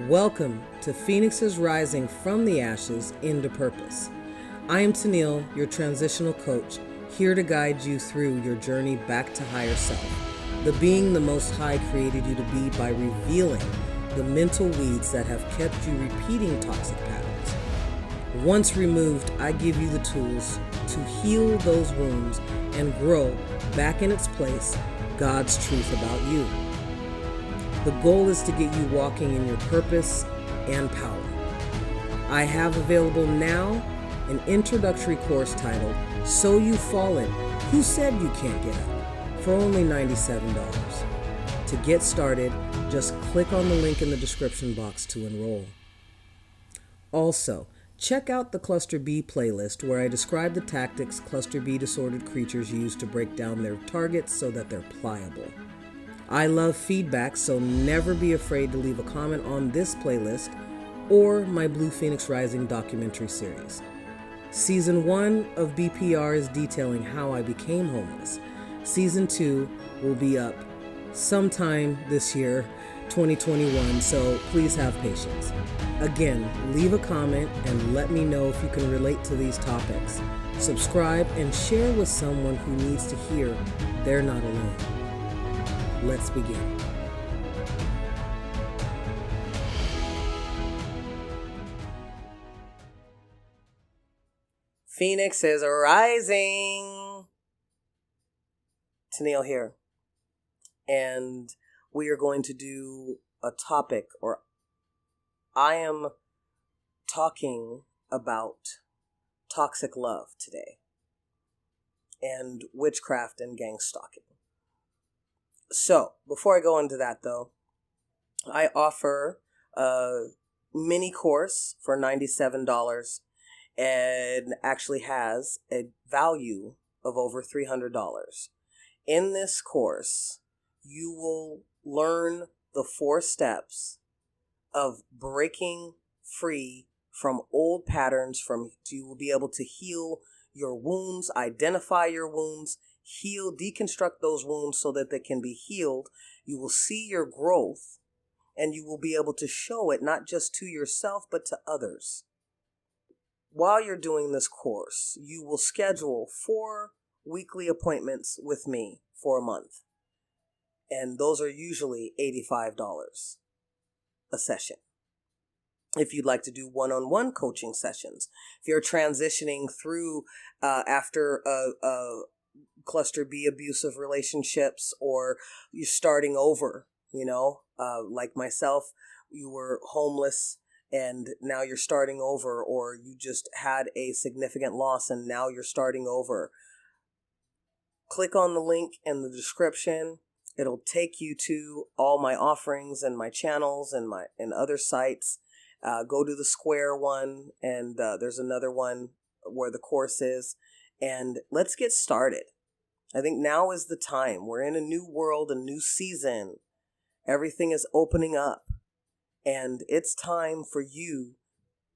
Welcome to Phoenixes Rising from the Ashes into Purpose. I am Tennille, your transitional coach, here to guide you through your journey back to higher self, the being the Most High created you to be by revealing the mental weeds that have kept you repeating toxic patterns. Once removed, I give you the tools to heal those wounds and grow back in its place God's truth about you. The goal is to get you walking in your purpose and power. I have available now an introductory course titled, So You've Fallen, Who Said You Can't Get Up? For only $97. To get started, just click on the link in the description box to enroll. Also, check out the Cluster B playlist where I describe the tactics Cluster B disordered creatures use to break down their targets so that they're pliable. I love feedback, so never be afraid to leave a comment on this playlist or my Blue Phoenix Rising documentary series. Season 1 of BPR is detailing how I became homeless. Season 2 will be up sometime this year, 2021, so please have patience. Again, leave a comment and let me know if you can relate to these topics. Subscribe and share with someone who needs to hear they're not alone. Let's begin. Phoenix is rising. Tennille here. And we are going to do a topic, or I am talking about toxic love today and witchcraft and gangstalking. So, before I go into that though, I offer a mini course for $97 and actually has a value of over $300. In this course, you will learn the 4 steps of breaking free from old patterns. You will be able to heal your wounds, identify your wounds, heal, deconstruct those wounds so that they can be healed. You will see your growth and you will be able to show it not just to yourself but to others. While you're doing this course, you will schedule 4 weekly appointments with me for a month. And those are usually $85 a session. If you'd like to do one-on-one coaching sessions, if you're transitioning through after a cluster B abusive relationships, or you're starting over, like myself, you were homeless and now you're starting over, or you just had a significant loss and now you're starting over. Click on the link in the description. It'll take you to all my offerings and my channels and other sites. Go to the Square one, and there's another one where the course is, and let's get started. I think now is the time. We're in a new world, a new season. Everything is opening up, and it's time for you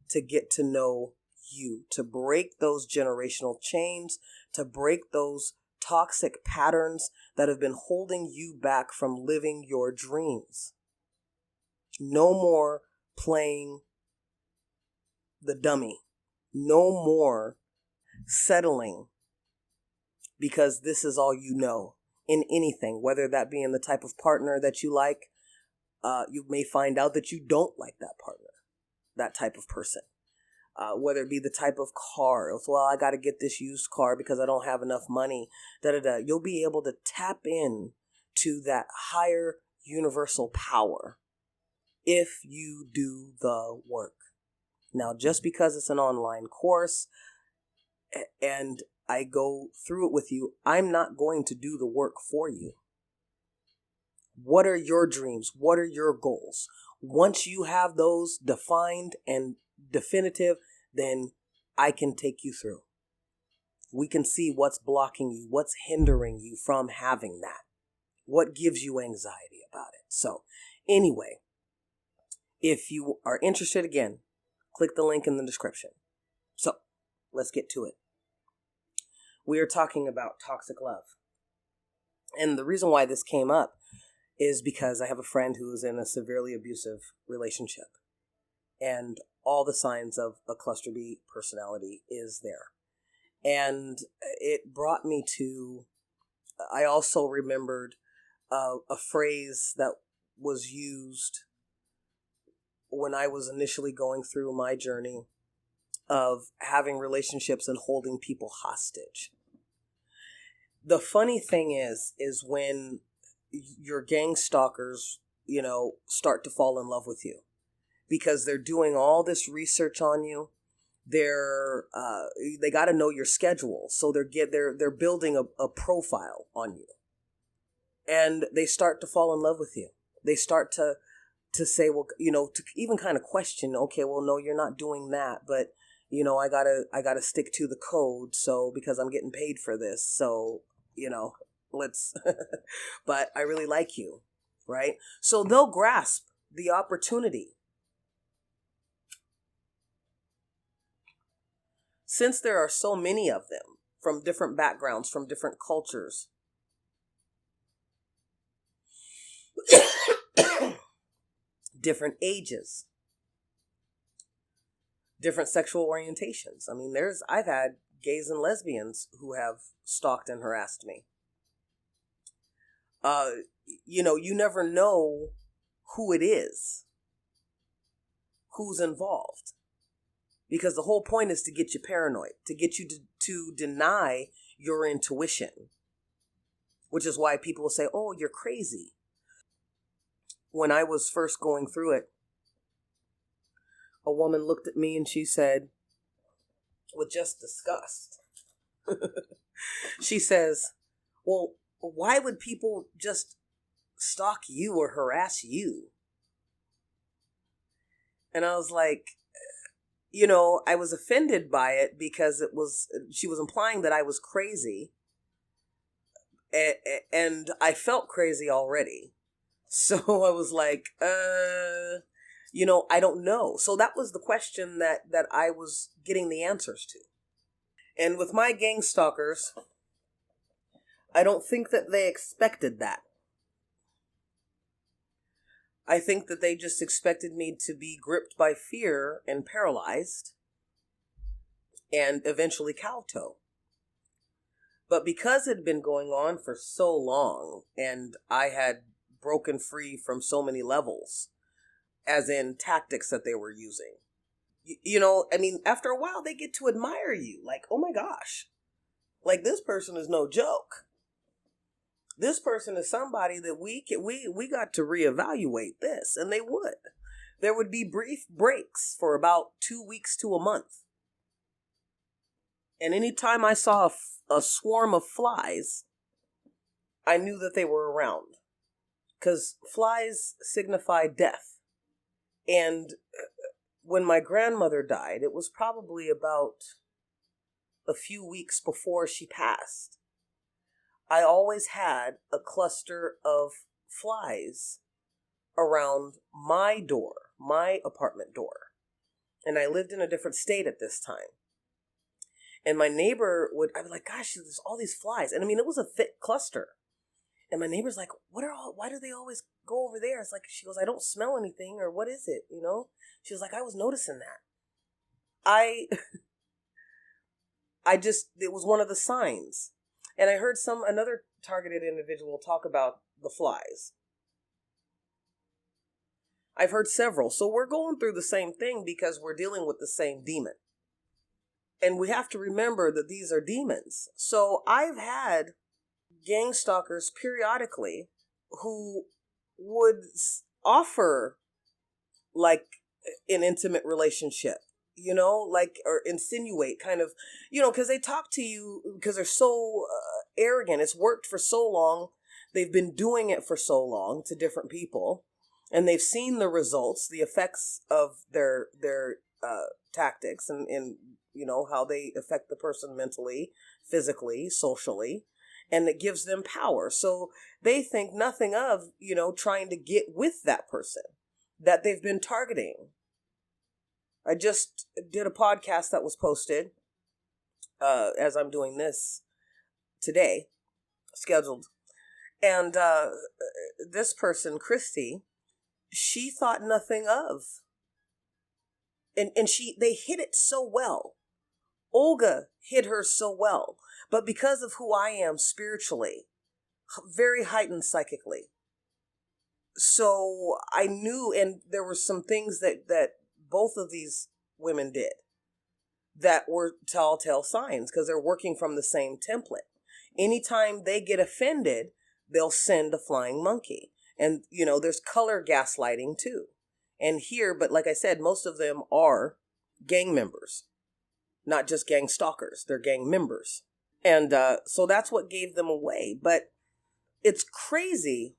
to get to know you, to break those generational chains, to break those toxic patterns that have been holding you back from living your dreams. No more playing the dummy. No more settling because this is all you know in anything, whether that be in the type of partner that you like. You may find out that you don't like that partner, that type of person. Whether it be the type of car. Well, I got to get this used car because I don't have enough money. You'll be able to tap in to that higher universal power if you do the work. Now, just because it's an online course and I go through it with you, I'm not going to do the work for you. What are your dreams? What are your goals? Once you have those defined and definitive, then I can take you through. We can see what's blocking you, what's hindering you from having that, what gives you anxiety about it. So anyway, if you are interested, again, click the link in the description. So let's get to it. We are talking about toxic love. And the reason why this came up is because I have a friend who is in a severely abusive relationship, and all the signs of a cluster B personality is there. And it brought me to, I also remembered a phrase that was used when I was initially going through my journey of having relationships and holding people hostage. The funny thing is when your gang stalkers, start to fall in love with you because they're doing all this research on you. They got to know your schedule, so they're building a profile on you, and they start to fall in love with you. They start to say, well, to even kind of question, okay, well, no, you're not doing that, but I gotta stick to the code, so because I'm getting paid for this, so let's. But I really like you, right? So they'll grasp the opportunity. Since there are so many of them from different backgrounds, from different cultures, different ages, different sexual orientations. I mean, I've had gays and lesbians who have stalked and harassed me. You never know who it is, who's involved. Because the whole point is to get you paranoid, to get you to deny your intuition, which is why people will say, oh, you're crazy. When I was first going through it, a woman looked at me and she said, with just disgust, she says, well, why would people just stalk you or harass you? And I was like, I was offended by it because she was implying that I was crazy, and I felt crazy already. So I was like, I don't know. So that was the question that I was getting the answers to. And with my gang stalkers, I don't think that they expected that. I think that they just expected me to be gripped by fear and paralyzed and eventually kowtow. But because it had been going on for so long and I had broken free from so many levels, as in tactics that they were using, after a while they get to admire you. Like, oh my gosh, like this person is no joke. This person is somebody that we got to reevaluate this. And they would. There would be brief breaks for about 2 weeks to a month. And anytime I saw a swarm of flies, I knew that they were around. Because flies signify death. And when my grandmother died, it was probably about a few weeks before she passed. I always had a cluster of flies around my door, my apartment door. And I lived in a different state at this time. And my neighbor I'd be like, gosh, there's all these flies. And it was a thick cluster. And my neighbor's like, why do they always go over there? It's like, she goes, I don't smell anything, or what is it? She was like, I was noticing that. It was one of the signs. And I heard another targeted individual talk about the flies. I've heard several. So we're going through the same thing because we're dealing with the same demon. And we have to remember that these are demons. So I've had gang stalkers periodically who would offer like an intimate relationship. Or insinuate kind of, because they talk to you because they're so arrogant. It's worked for so long. They've been doing it for so long to different people, and they've seen the results, the effects of their tactics and how they affect the person mentally, physically, socially, and it gives them power. So they think nothing of, trying to get with that person that they've been targeting. I just did a podcast that was posted as I'm doing this today, scheduled. And this person, Christy, she thought nothing of. And they hit it so well. Olga hit her so well. But because of who I am spiritually, very heightened psychically, so I knew, and there were some things that both of these women did that were telltale signs, because they're working from the same template. Anytime they get offended, they'll send a flying monkey. And, there's color gaslighting too. And here, but like I said, most of them are gang members, not just gang stalkers. They're gang members. And so that's what gave them away. But it's crazy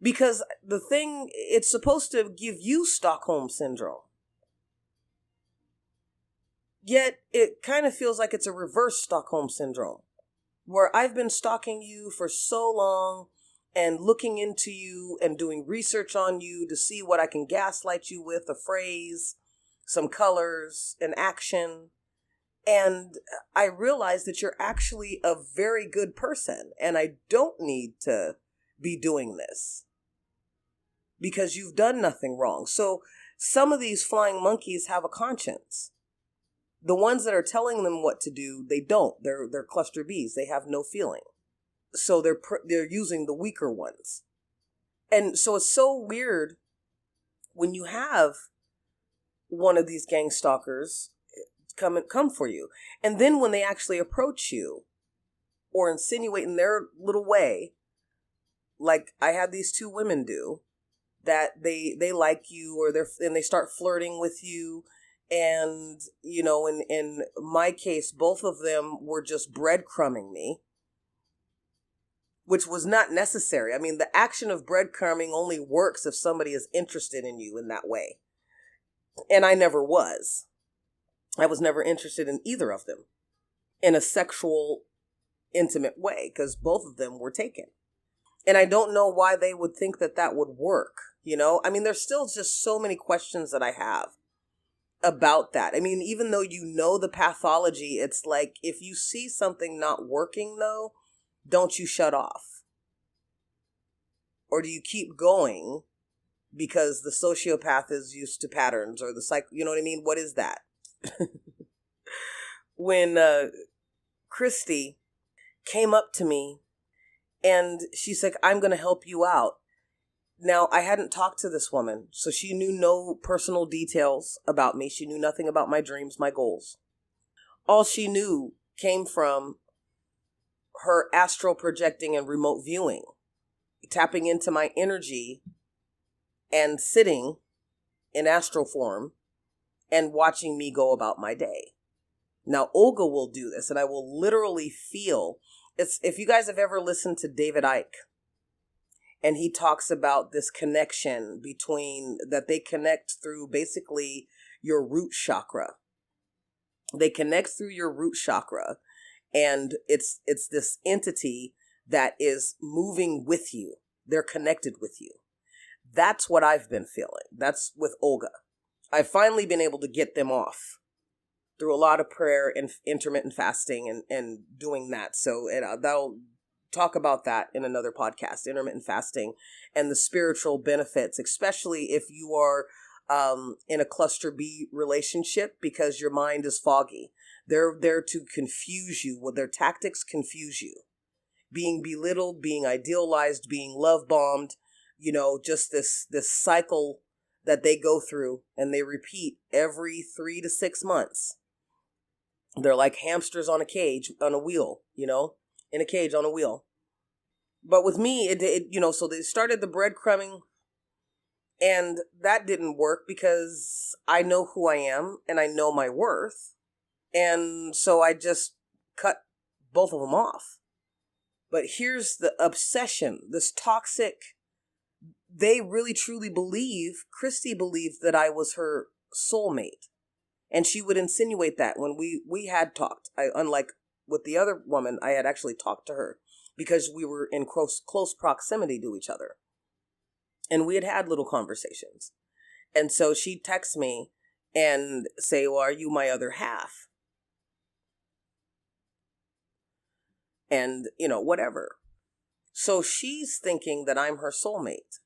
because it's supposed to give you Stockholm syndrome. Yet it kind of feels like it's a reverse Stockholm syndrome, where I've been stalking you for so long and looking into you and doing research on you to see what I can gaslight you with, a phrase, some colors, an action. And I realized that you're actually a very good person, and I don't need to be doing this because you've done nothing wrong. So some of these flying monkeys have a conscience. The ones that are telling them what to do, they don't. They're cluster Bs. They have no feeling. So they're using the weaker ones. And so it's so weird when you have one of these gang stalkers come for you. And then when they actually approach you or insinuate in their little way, like I had these two women do, that they like you, or they start flirting with you. And, in my case, both of them were just breadcrumbing me, which was not necessary. I mean, the action of breadcrumbing only works if somebody is interested in you in that way. And I never was. I was never interested in either of them in a sexual, intimate way, because both of them were taken. And I don't know why they would think that would work, I mean, there's still just so many questions that I have about that. I mean, even though the pathology, it's like, if you see something not working, though, don't you shut off? Or do you keep going because the sociopath is used to patterns, or you know what I mean? What is that? When Christy came up to me and she's like, I'm going to help you out. Now, I hadn't talked to this woman, so she knew no personal details about me. She knew nothing about my dreams, my goals. All she knew came from her astral projecting and remote viewing, tapping into my energy and sitting in astral form and watching me go about my day. Now, Olga will do this, and I will literally feel, if you guys have ever listened to David Icke, and he talks about this connection that they connect through basically your root chakra. They connect through your root chakra, and it's this entity that is moving with you. They're connected with you. That's what I've been feeling. That's with Olga. I've finally been able to get them off through a lot of prayer and intermittent fasting and doing that. So that'll talk about that in another podcast, intermittent fasting and the spiritual benefits, especially if you are in a cluster B relationship, because your mind is foggy. They're there to confuse you. With their tactics, confuse you. Being belittled, being idealized, being love bombed, just this cycle that they go through and they repeat every 3 to 6 months. They're like hamsters on a cage, on a wheel, in a cage on a wheel. But with me, so they started the breadcrumbing, and that didn't work because I know who I am and I know my worth. And so I just cut both of them off. But here's the obsession, this toxic, they really truly Christy believed that I was her soulmate. And she would insinuate that when we had talked. Unlike with the other woman, I had actually talked to her because we were in close proximity to each other. And we had little conversations. And so she'd text me and say, well, are you my other half? And, whatever. So she's thinking that I'm her soulmate.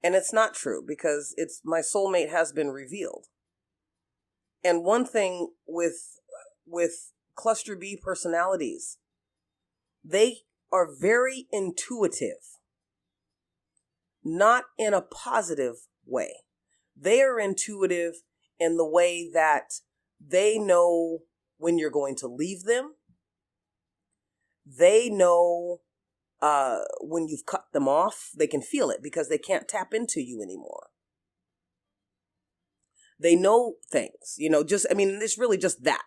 And it's not true, because my soulmate has been revealed. And one thing with cluster B personalities, they are very intuitive, not in a positive way. They are intuitive in the way that they know when you're going to leave them. They know when you've cut them off. They can feel it because they can't tap into you anymore. They know things, it's really just that,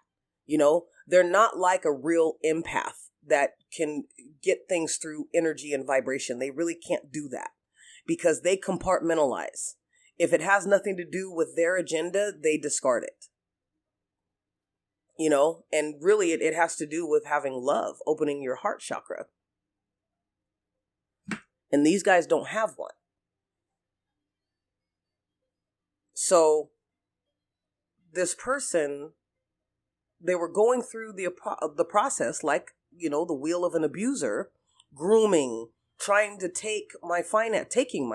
they're not like a real empath that can get things through energy and vibration. They really can't do that because they compartmentalize. If it has nothing to do with their agenda, they discard it. And really it has to do with having love, opening your heart chakra. And these guys don't have one. So this person, they were going through the process like, the wheel of an abuser, grooming, trying to taking my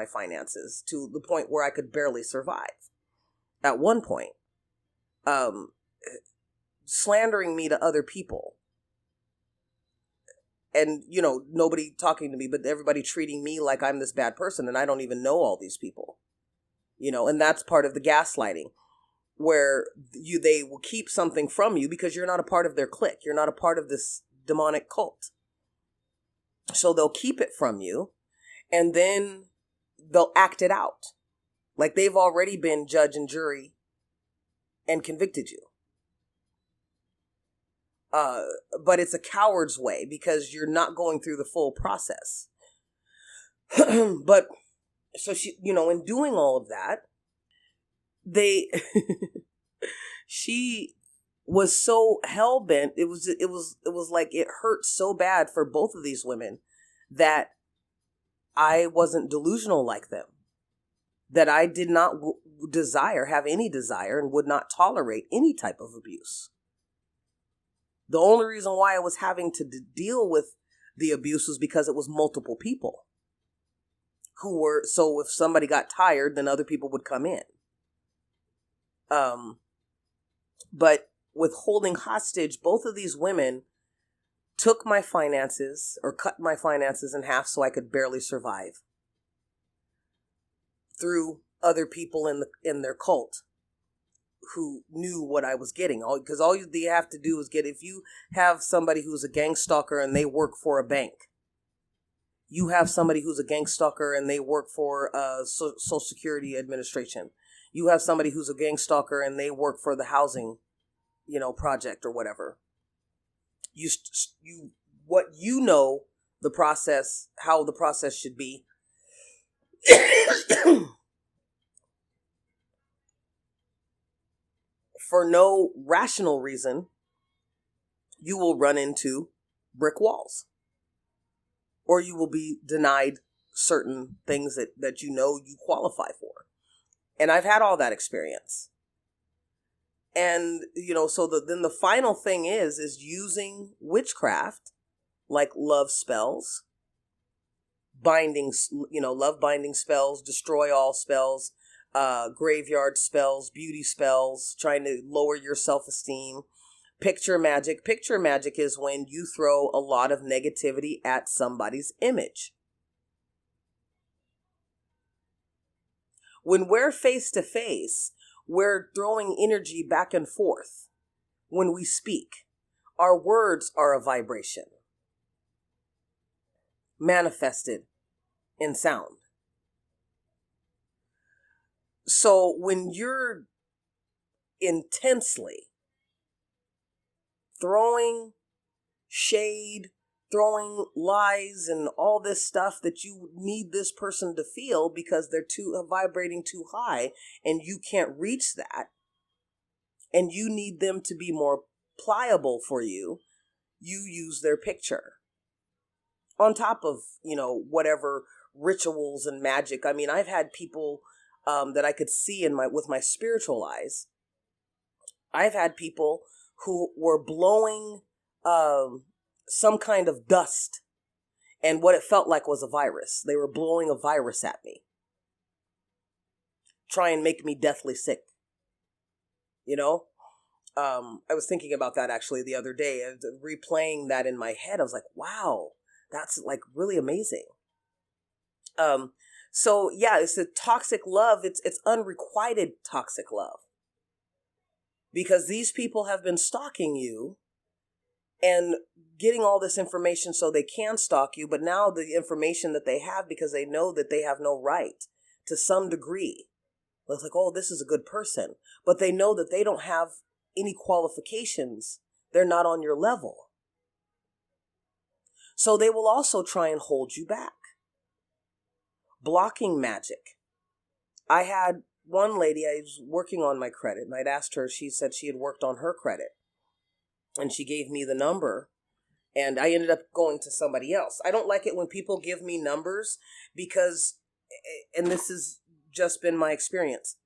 finances to the point where I could barely survive. At one point, slandering me to other people. And, nobody talking to me, but everybody treating me like I'm this bad person, and I don't even know all these people. And that's part of the gaslighting, where they will keep something from you because you're not a part of their clique. You're not a part of this demonic cult. So they'll keep it from you, and then they'll act it out. Like they've already been judge and jury and convicted you. But it's a coward's way because you're not going through the full process. But so she, in doing all of that, she was so hell bent. It was like it hurt so bad for both of these women that I wasn't delusional like them, that I did not have any desire and would not tolerate any type of abuse. The only reason why I was having to deal with the abuse was because it was multiple people so if somebody got tired, then other people would come in. But with holding hostage, both of these women took my finances or cut my finances in half so I could barely survive through other people in their cult who knew what I was getting. Because all you have to do is if you have somebody who's a gang stalker and they work for a bank, you have somebody who's a gang stalker and they work for Social Security Administration. You have somebody who's a gang stalker and they work for the housing, project or whatever. The process, how the process should be. For no rational reason, you will run into brick walls. Or you will be denied certain things that you qualify for. And I've had all that experience. And, so then the final thing is using witchcraft, like love spells, bindings, love binding spells, destroy all spells, graveyard spells, beauty spells, trying to lower your self-esteem. Picture magic. Picture magic is when you throw a lot of negativity at somebody's image. When we're face to face, we're throwing energy back and forth. When we speak, our words are a vibration manifested in sound. So when you're intensely throwing shade, throwing lies and all this stuff that you need this person to feel because they're vibrating too high and you can't reach that, and you need them to be more pliable for you, you use their picture on top of, whatever rituals and magic. I mean, I've had people that I could see with my spiritual eyes. I've had people who were blowing some kind of dust And what it felt like was a virus. They were blowing a virus at me. Try and make me deathly sick. You know? I was thinking about that actually the other day. Replaying that in my head, I was like, wow, that's like really amazing. So yeah, it's a toxic love. It's unrequited toxic love. Because these people have been stalking you and getting all this information so they can stalk you, but now the information that they have, because they know that they have no right to some degree. It's like, oh, this is a good person. But they know that they don't have any qualifications. They're not on your level. So they will also try and hold you back. Blocking magic. I had one lady, I was working on my credit, and I'd asked her, she said she had worked on her credit. And she gave me the number, and I ended up going to somebody else. I don't like it when people give me numbers because, and this has just been my experience,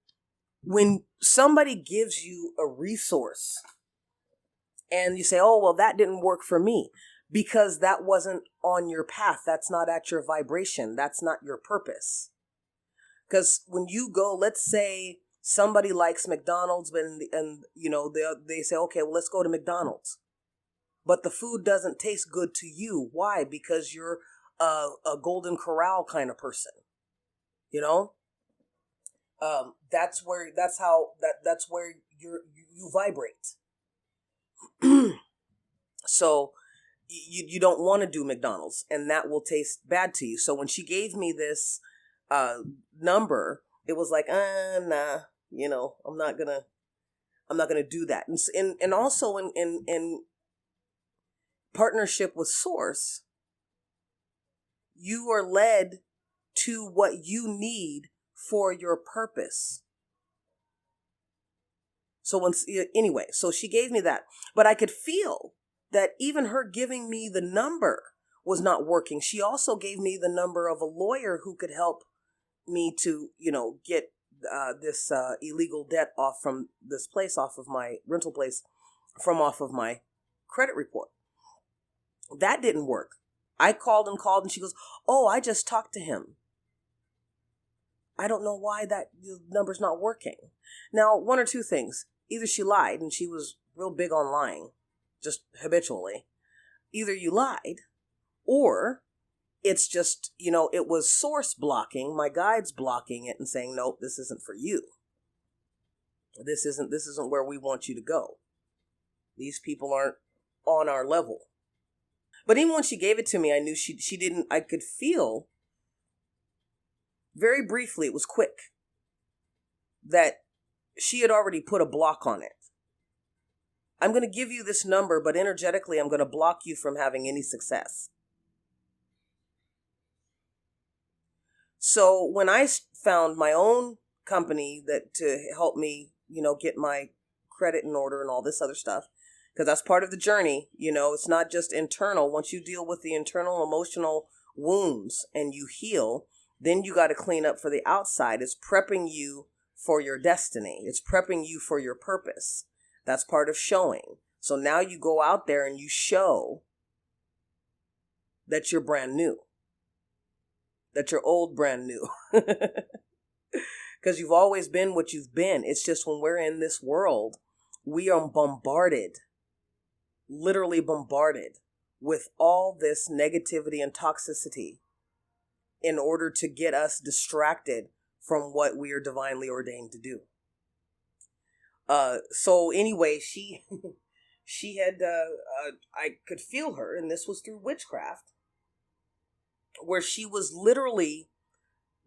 when somebody gives you a resource and you say, oh, well, that didn't work for me because that wasn't on your path. That's not at your vibration. That's not your purpose. Because when you go, let's say somebody likes McDonald's and you know, they say, okay, well, let's go to McDonald's. But the food doesn't taste good to you. Why? Because you're a Golden Corral kind of person. You know? That's where you vibrate. So you don't want to do McDonald's, and that will taste bad to you. So when she gave me this number, it was like, nah, you know, I'm not gonna do that. And also in partnership with Source, you are led to what you need for your purpose. So anyway, so she gave me that, but I could feel that even her giving me the number was not working. She also gave me the number of a lawyer who could help me to, you know, get this illegal debt off from this place, off of my rental place, off of my credit report. That didn't work. I called and she goes, oh, I just talked to him. I don't know why that number's not working. Now, one or two things. Either she lied, and she was real big on lying, just habitually. Either you lied, or it's just, you know, it was Source blocking, my guides blocking it and saying, nope, this isn't for you. This isn't where we want you to go. These people aren't on our level. But even when she gave it to me, I knew she didn't, I could feel very briefly, it was quick, that she had already put a block on it. I'm going to give you this number, but energetically, I'm going to block you from having any success. So when I found my own company that to help me, you know, get my credit in order and all this other stuff, because that's part of the journey, you know, it's not just internal. Once you deal with the internal emotional wounds and you heal, then you got to clean up for the outside. It's prepping you for your destiny. It's prepping you for your purpose. That's part of showing. So now you go out there and you show that you're brand new. That you're old brand new. Because you've always been what you've been. It's just when we're in this world, we are bombarded, literally bombarded with all this negativity and toxicity in order to get us distracted from what we are divinely ordained to do. So anyway, she had, I could feel her, and this was through witchcraft, where she was literally,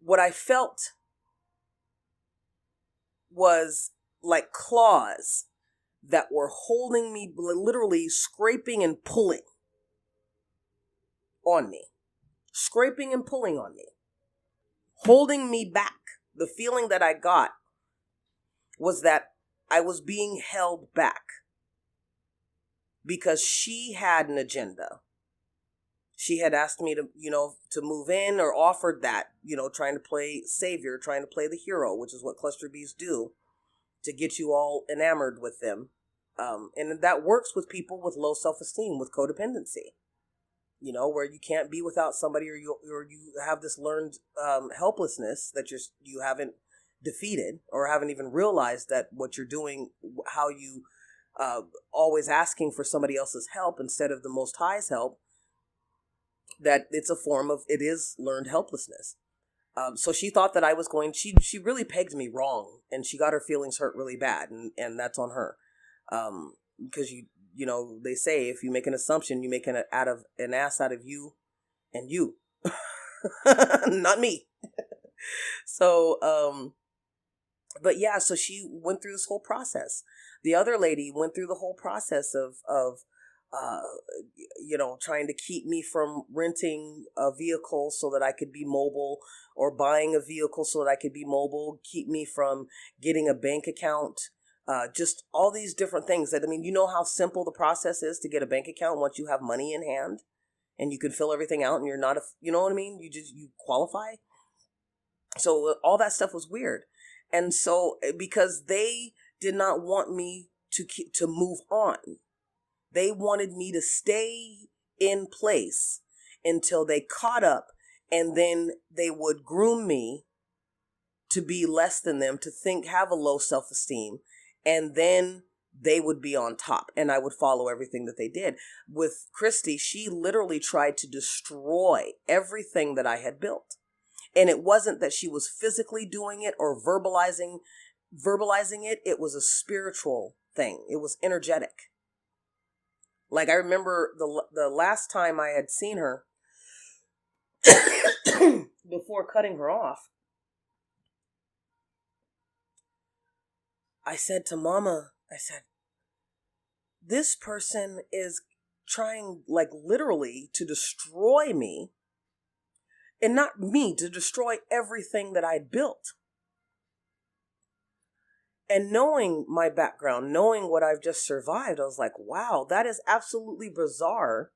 what I felt was like claws that were holding me, literally scraping and pulling on me. Scraping and pulling on me. Holding me back. The feeling that I got was that I was being held back because she had an agenda. She had asked me to, you know, to move in, or offered that, you know, trying to play savior, trying to play the hero, which is what cluster bees do to get you all enamored with them. And that works with people with low self-esteem, with codependency. where you can't be without somebody, or you have this learned helplessness that you haven't defeated, or haven't even realized that what you're doing, how you always asking for somebody else's help instead of the Most High's help, that it is learned helplessness. So she thought that I was she really pegged me wrong, and she got her feelings hurt really bad, and that's on her. Because they say if you make an assumption, you make an ass out of you and you, not me. So, but yeah, so she went through this whole process. The other lady went through the whole process of trying to keep me from renting a vehicle so that I could be mobile, or buying a vehicle so that I could be mobile, keep me from getting a bank account, just all these different things you know how simple the process is to get a bank account once you have money in hand and you can fill everything out and you're not you know what I mean? You qualify. So all that stuff was weird. And so because they did not want me to move on, they wanted me to stay in place until they caught up, and then they would groom me to be less than them, to have a low self-esteem, and then they would be on top, and I would follow everything that they did. With Christy, she literally tried to destroy everything that I had built. And it wasn't that she was physically doing it or verbalizing it. It was a spiritual thing. It was energetic. Like I remember the last time I had seen her before cutting her off, I said to Mama, this person is trying literally to destroy me, and not me, to destroy everything that I'd built. And knowing my background, knowing what I've just survived, I was like, wow, that is absolutely bizarre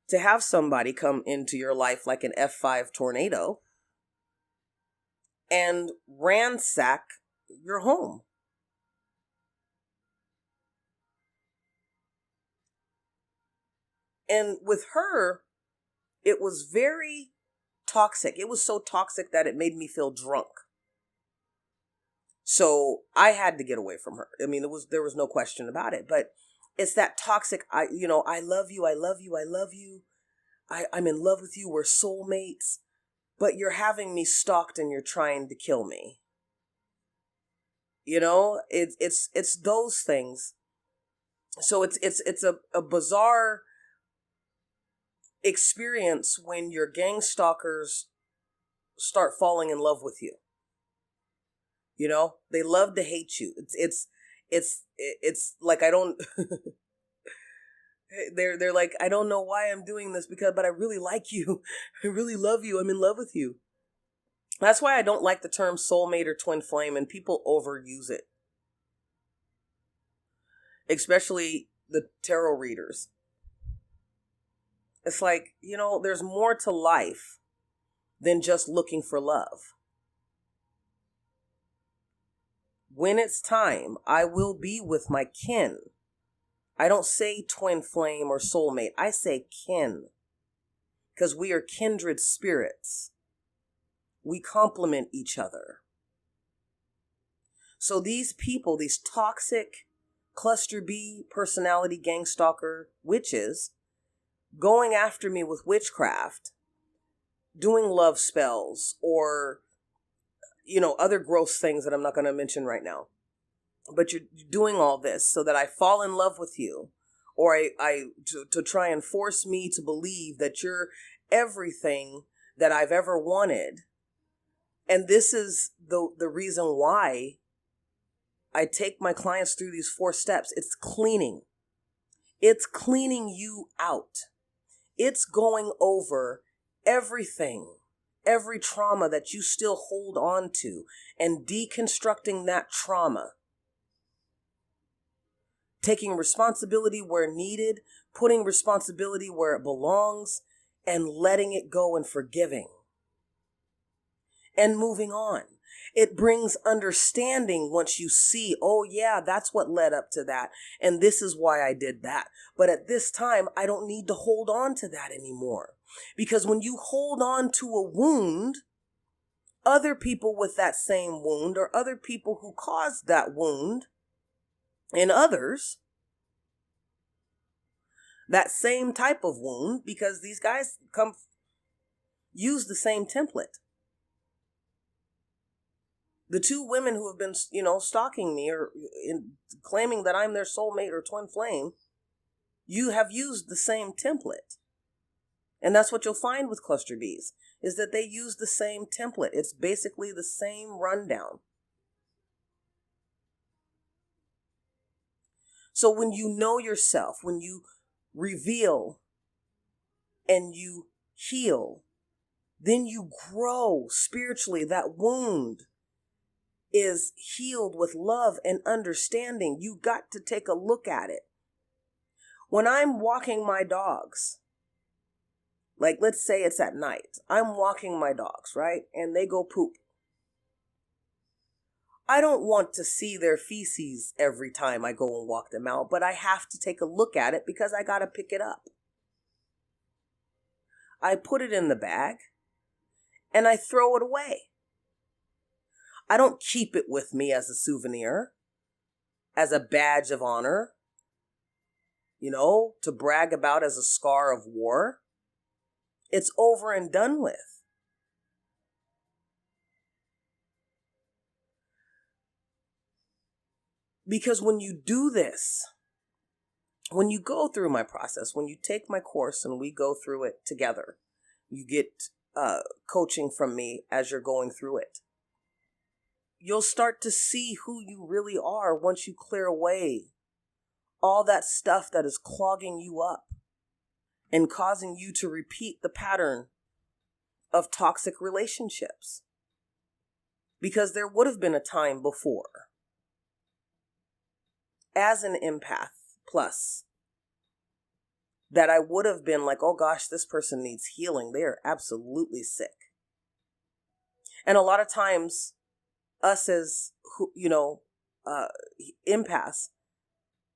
to have somebody come into your life like an F5 tornado and ransack your home. And with her, it was very toxic. It was so toxic that it made me feel drunk. So I had to get away from her. I mean, there was no question about it. But it's that toxic, I love you, I love you, I love you. I'm in love with you, we're soulmates. But you're having me stalked and you're trying to kill me. It's those things. So it's a bizarre experience when your gang stalkers start falling in love with you. They love to hate you. It's like I don't. they're like, I don't know why I'm doing this but I really like you. I really love you. I'm in love with you. That's why I don't like the term soulmate or twin flame, and people overuse it, especially the tarot readers. It's like, there's more to life than just looking for love. When it's time, I will be with my kin. I don't say twin flame or soulmate. I say kin. Because we are kindred spirits. We complement each other. So these people, these toxic cluster B personality gang stalker witches, going after me with witchcraft, doing love spells, or other gross things that I'm not going to mention right now. But you're doing all this so that I fall in love with you, or to try and force me to believe that you're everything that I've ever wanted. And this is the reason why I take my clients through these 4 steps. It's cleaning. It's cleaning you out. It's going over everything, every trauma that you still hold on to, and deconstructing that trauma. Taking responsibility where needed, putting responsibility where it belongs, and letting it go and forgiving. And moving on. It brings understanding once you see, oh yeah, that's what led up to that. And this is why I did that. But at this time, I don't need to hold on to that anymore. Because when you hold on to a wound, other people with that same wound or other people who caused that wound in others, that same type of wound, because these guys use the same template. The two women who have been, stalking me or claiming that I'm their soulmate or twin flame, you have used the same template. And that's what you'll find with cluster Bs, is that they use the same template. It's basically the same rundown. So when you know yourself, when you reveal and you heal, then you grow spiritually. That wound is healed with love and understanding. You got to take a look at it. When I'm walking my dogs, like let's say it's at night, I'm walking my dogs, right? And they go poop. I don't want to see their feces every time I go and walk them out, but I have to take a look at it because I got to pick it up. I put it in the bag and I throw it away. I don't keep it with me as a souvenir, as a badge of honor, to brag about as a scar of war. It's over and done with. Because when you do this, when you go through my process, when you take my course and we go through it together, you get coaching from me as you're going through it. You'll start to see who you really are once you clear away all that stuff that is clogging you up and causing you to repeat the pattern of toxic relationships. Because there would have been a time before, as an empath plus, that I would have been like, oh gosh, this person needs healing. They are absolutely sick. And a lot of times, us as, empaths,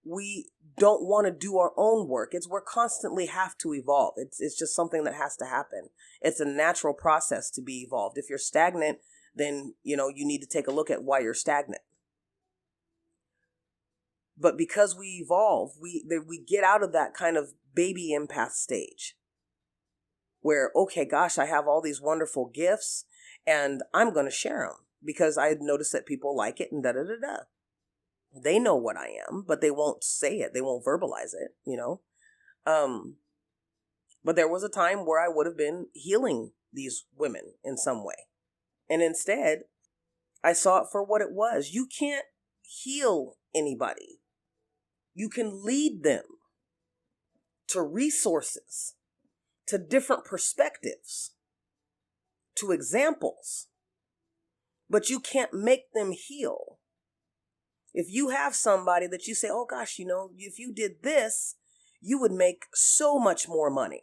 we don't want to do our own work. We're constantly have to evolve. It's just something that has to happen. It's a natural process to be evolved. If you're stagnant, then, you need to take a look at why you're stagnant. But because we evolve, we get out of that kind of baby empath stage where, okay, gosh, I have all these wonderful gifts and I'm going to share them because I noticed that people like it and da-da-da-da. They know what I am, but they won't say it. They won't verbalize it, But there was a time where I would have been healing these women in some way. And instead, I saw it for what it was. You can't heal anybody. You can lead them to resources, to different perspectives, to examples, but you can't make them heal. If you have somebody that you say, oh gosh, if you did this, you would make so much more money.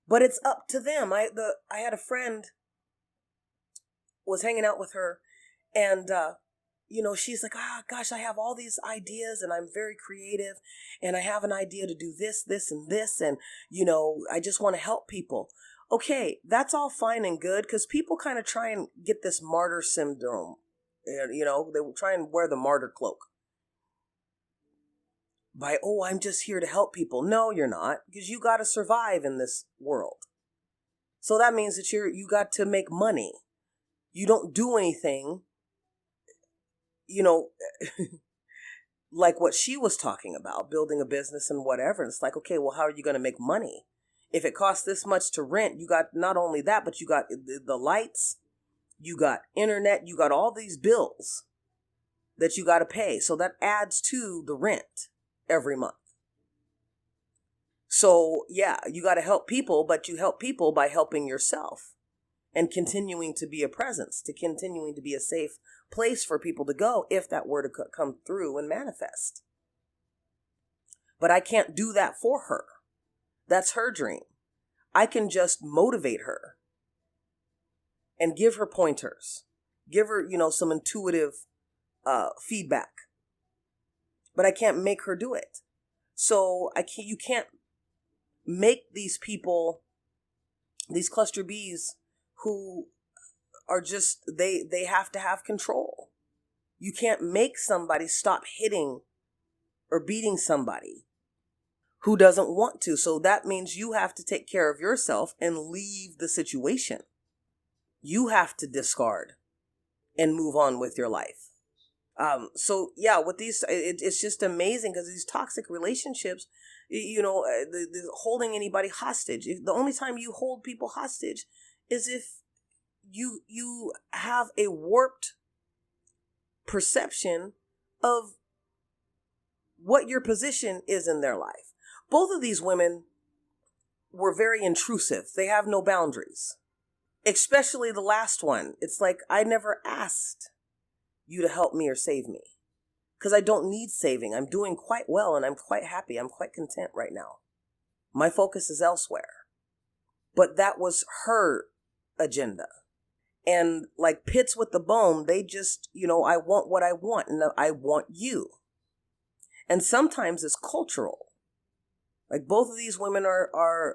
But it's up to them. I had a friend, was hanging out with her, and she's like, gosh, I have all these ideas and I'm very creative and I have an idea to do this, this, and this. And, I just want to help people. Okay, that's all fine and good because people kind of try and get this martyr syndrome. They will try and wear the martyr cloak. I'm just here to help people. No, you're not, because you got to survive in this world. So that means that you got to make money. You don't do anything, like what she was talking about, building a business and whatever. And it's like, okay, well, how are you going to make money? If it costs this much to rent, you got not only that, but you got the lights, you got internet, you got all these bills that you got to pay. So that adds to the rent every month. So yeah, you got to help people, but you help people by helping yourself and continuing to be a presence, to continuing to be a safe place for people to go if that were to come through and manifest. But I can't do that for her. That's her dream. I can just motivate her and give her pointers, give her, some intuitive feedback. But I can't make her do it. So you can't make these people, these cluster Bs who are just, they have to have control. You can't make somebody stop hitting or beating somebody who doesn't want to. So that means you have to take care of yourself and leave the situation. You have to discard and move on with your life. So yeah, with these, it's just amazing because these toxic relationships, the holding anybody hostage. The only time you hold people hostage is if you have a warped perception of what your position is in their life. Both of these women were very intrusive. They have no boundaries. Especially the last one. It's like, I never asked you to help me or save me. Because I don't need saving. I'm doing quite well and I'm quite happy. I'm quite content right now. My focus is elsewhere. But that was her agenda. And like pits with the bone, they just, I want what I want and I want you. And sometimes it's cultural. Like both of these women are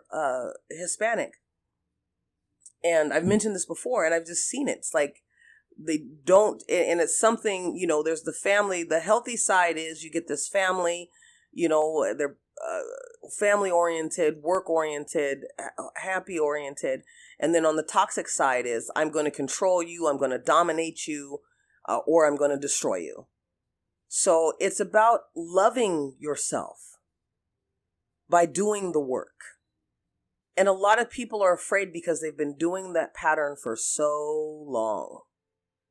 Hispanic. And I've mentioned this before and I've just seen it. It's like they don't, and it's something, there's the family. The healthy side is you get this family, they're family oriented, work oriented, happy oriented. And then on the toxic side is I'm going to control you, I'm going to dominate you, or I'm going to destroy you. So it's about loving yourself by doing the work. And a lot of people are afraid because they've been doing that pattern for so long.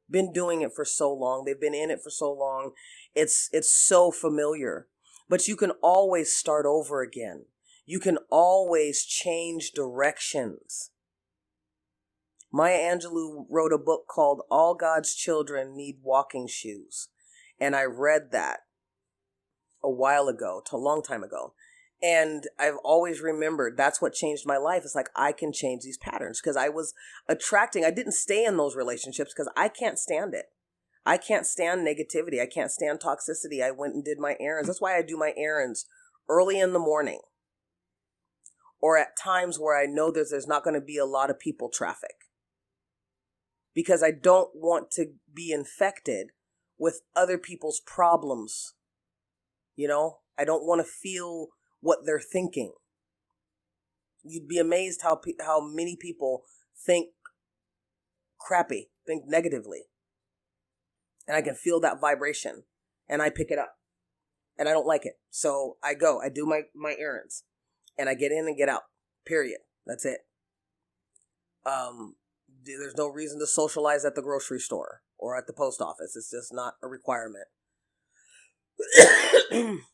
Been doing it for so long. They've been in it for so long. It's so familiar. But you can always start over again. You can always change directions. Maya Angelou wrote a book called All God's Children Need Walking Shoes. And I read that a while ago, a long time ago. And I've always remembered that's what changed my life. It's like I can change these patterns because I was I didn't stay in those relationships because I can't stand it. I can't stand negativity. I can't stand toxicity. I went and did my errands. That's why I do my errands early in the morning or at times where I know there's not going to be a lot of people traffic because I don't want to be infected with other people's problems. I don't want to feel what they're thinking. You'd be amazed how many people think crappy, think negatively. And I can feel that vibration and I pick it up and I don't like it. So I do my errands and I get in and get out, period. That's it. There's no reason to socialize at the grocery store or at the post office. It's just not a requirement.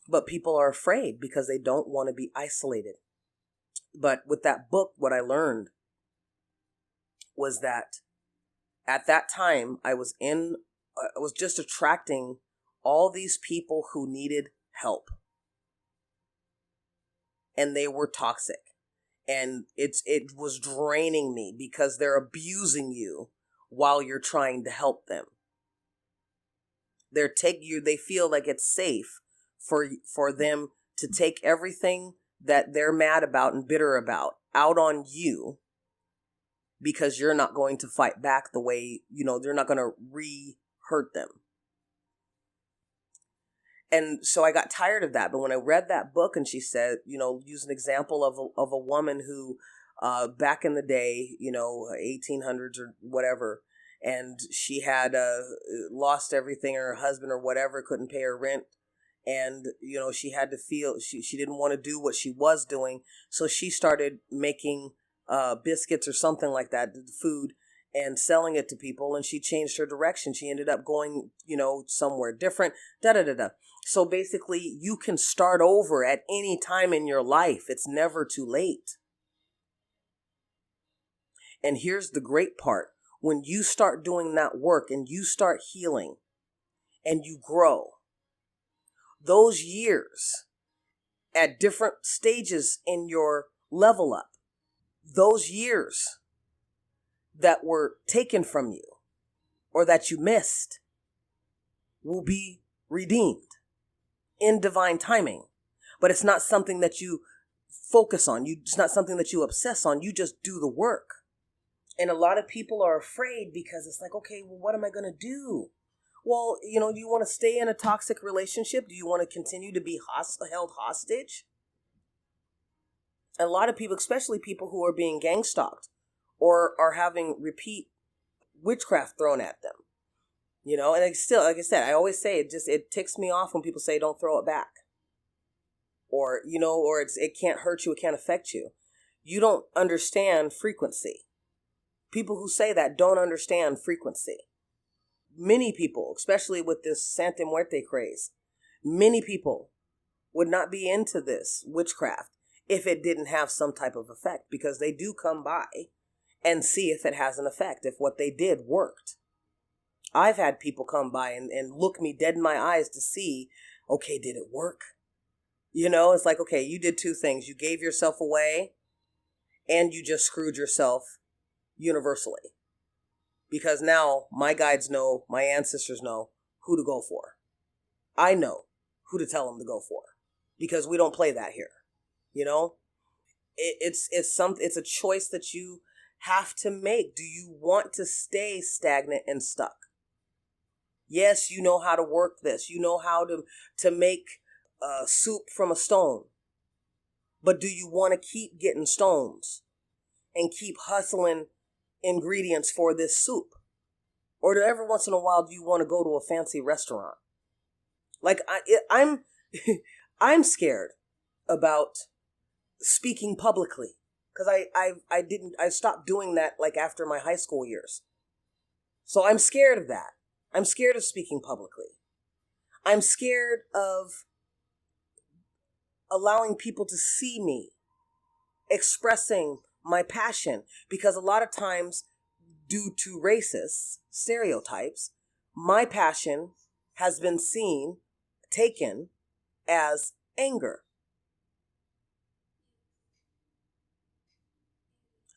But people are afraid because they don't want to be isolated. But with that book, what I learned was that at that time I was just attracting all these people who needed help. And they were toxic. And it was draining me because they're abusing you while you're trying to help them. They feel like it's safe for them to take everything that they're mad about and bitter about out on you because you're not going to fight back the way, they're not going to re-hurt them. And so I got tired of that. But when I read that book and she said, use an example of a woman who back in the day, 1800s or whatever, and she had lost everything, her husband or whatever couldn't pay her rent. And, she had to feel she didn't want to do what she was doing. So she started making biscuits or something like that, food, and selling it to people. And she changed her direction. She ended up going, somewhere different. So basically, you can start over at any time in your life. It's never too late. And here's the great part. When you start doing that work and you start healing and you grow, those years at different stages in your level up, those years that were taken from you, or that you missed will be redeemed in divine timing. But it's not something that you focus on. It's not something that you obsess on. You just do the work. And a lot of people are afraid because it's like, okay, well, what am I going to do? Well, do you want to stay in a toxic relationship? Do you want to continue to be held hostage? A lot of people, especially people who are being gang stalked or are having repeat witchcraft thrown at them, and still, like I said, I always say it ticks me off when people say don't throw it back, or it can't hurt you, it can't affect you. You don't understand frequency. People who say that don't understand frequency. Many people, especially with this Santa Muerte craze, many people would not be into this witchcraft if it didn't have some type of effect, because they do come by and see if it has an effect, if what they did worked. I've had people come by and look me dead in my eyes to see, okay, did it work? It's like, okay, you did two things. You gave yourself away and you just screwed yourself universally. Because now my guides know, my ancestors know who to go for. I know who to tell them to go for, because we don't play that here. It's a choice that you have to make. Do you want to stay stagnant and stuck? Yes, you know how to work this. You know how to make soup from a stone. But do you want to keep getting stones and keep hustling ingredients for this soup? Or do every once in a while do you want to go to a fancy restaurant? Like I'm scared about speaking publicly, because I stopped doing that like after my high school years. So I'm scared of that. I'm scared of speaking publicly. I'm scared of allowing people to see me expressing my passion, because a lot of times, due to racist stereotypes, my passion has been taken as anger.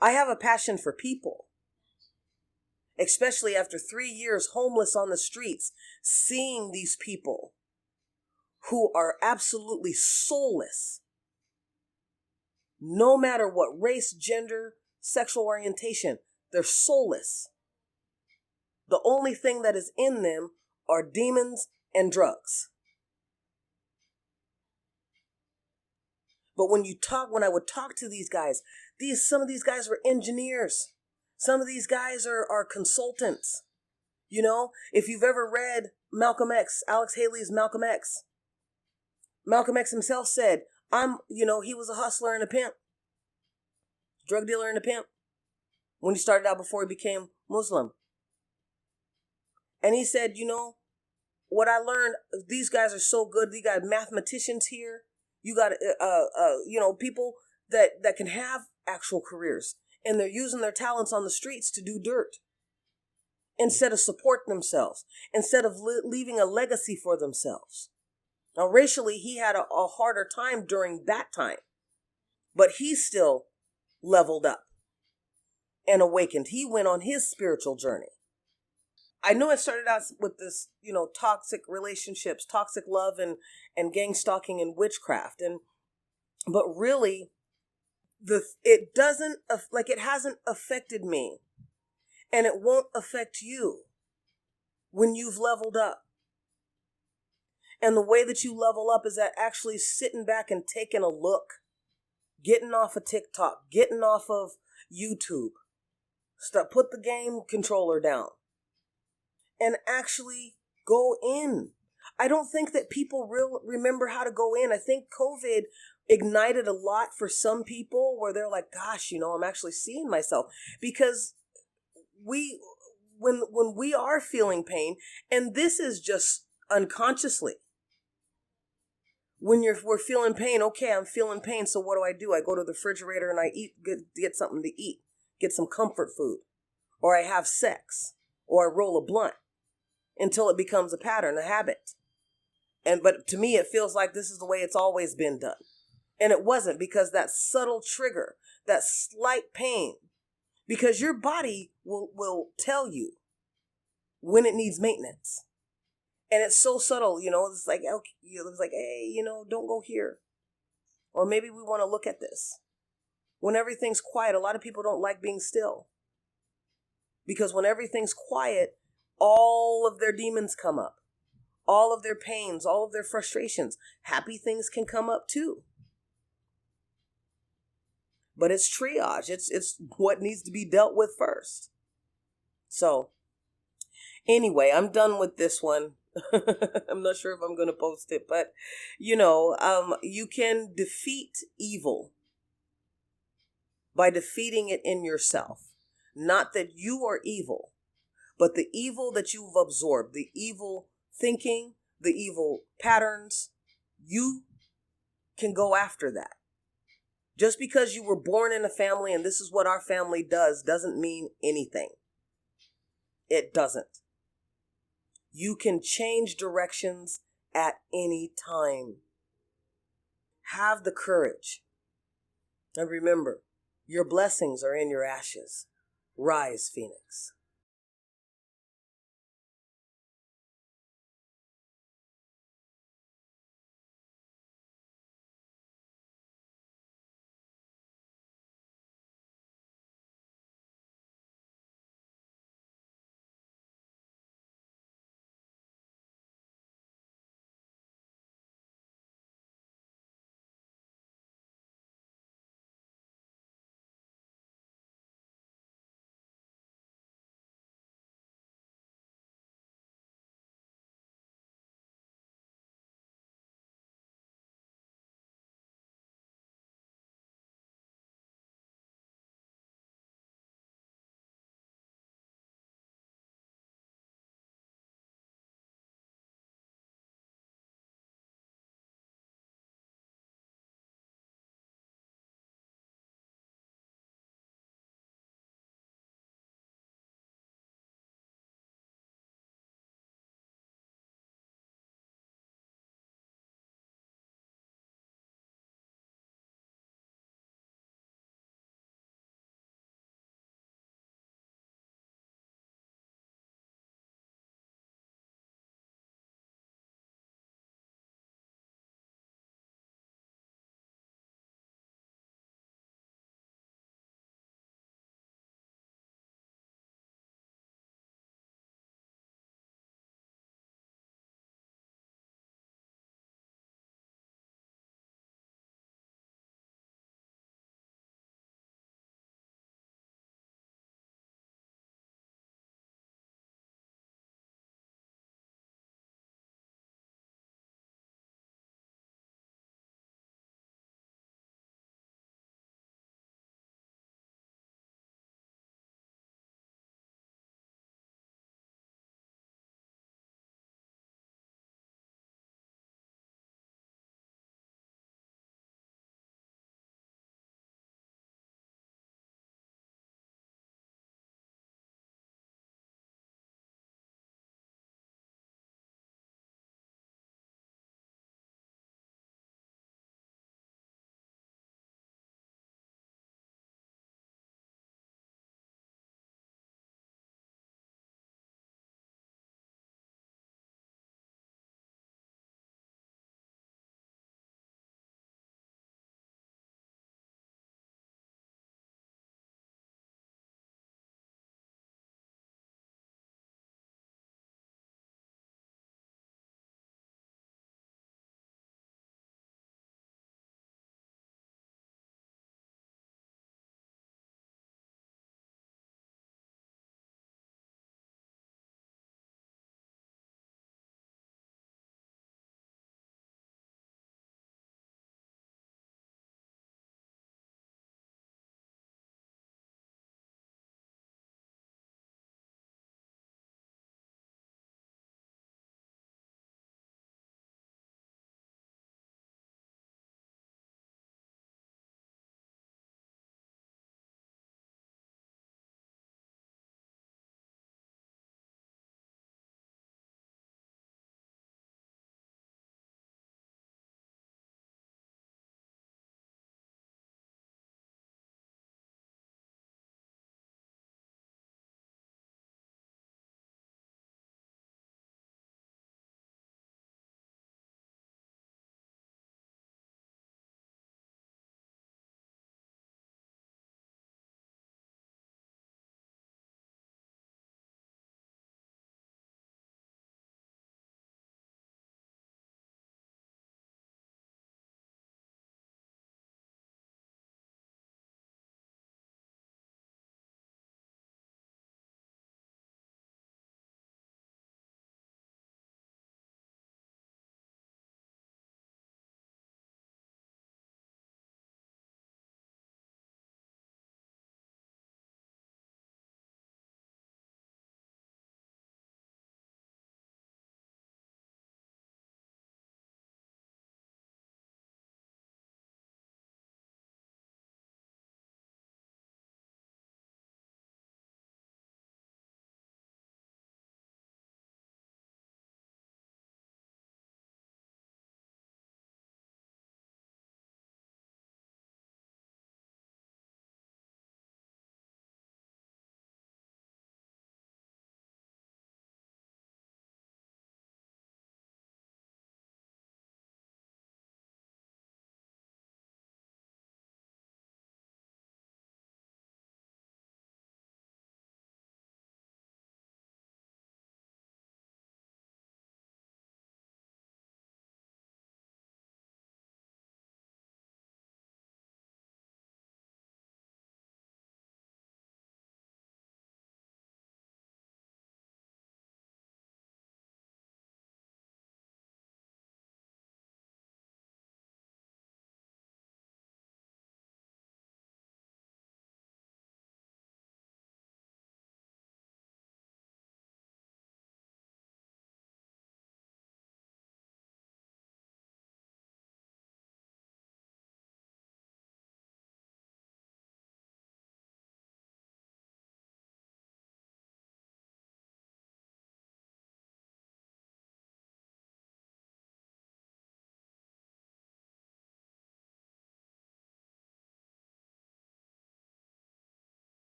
I have a passion for people, especially after 3 years homeless on the streets, seeing these people who are absolutely soulless, no matter what race, gender, sexual orientation, they're soulless. The only thing that is in them are demons and drugs. But when I would talk to these guys, some of these guys were engineers. Some of these guys are consultants. If you've ever read Malcolm X, Alex Haley's Malcolm X himself said, he was a hustler and a pimp, drug dealer and a pimp, when he started out before he became Muslim. And he said, what I learned, these guys are so good. You got mathematicians here. You got, people that can have actual careers, and they're using their talents on the streets to do dirt instead of supporting themselves, instead of leaving a legacy for themselves. Now, racially, he had a harder time during that time, but he still leveled up and awakened. He went on his spiritual journey. I know it started out with this, toxic relationships, toxic love, and gang stalking and witchcraft. But really, it hasn't affected me, and it won't affect you when you've leveled up. And the way that you level up is that actually sitting back and taking a look, getting off of TikTok, getting off of YouTube, put the game controller down, and actually go in. I don't think that people remember how to go in. I think COVID ignited a lot for some people where they're like, gosh, I'm actually seeing myself. Because when we are feeling pain, and this is just unconsciously, when we're feeling pain, okay, I'm feeling pain, so what do? I go to the refrigerator and I get something to eat, get some comfort food, or I have sex, or I roll a blunt, until it becomes a pattern, a habit. But to me, it feels like this is the way it's always been done. And it wasn't, because that subtle trigger, that slight pain, because your body will tell you when it needs maintenance. And it's so subtle, it's like, okay, it's like, hey, don't go here. Or maybe we want to look at this. When everything's quiet, a lot of people don't like being still. Because when everything's quiet, all of their demons come up. All of their pains, all of their frustrations. Happy things can come up too. But it's triage. It's what needs to be dealt with first. So, anyway, I'm done with this one. I'm not sure if I'm going to post it, but, you can defeat evil by defeating it in yourself. Not that you are evil, but the evil that you've absorbed, the evil thinking, the evil patterns, you can go after that. Just because you were born in a family and this is what our family does doesn't mean anything. It doesn't. You can change directions at any time. Have the courage. And remember, your blessings are in your ashes. Rise, Phoenix.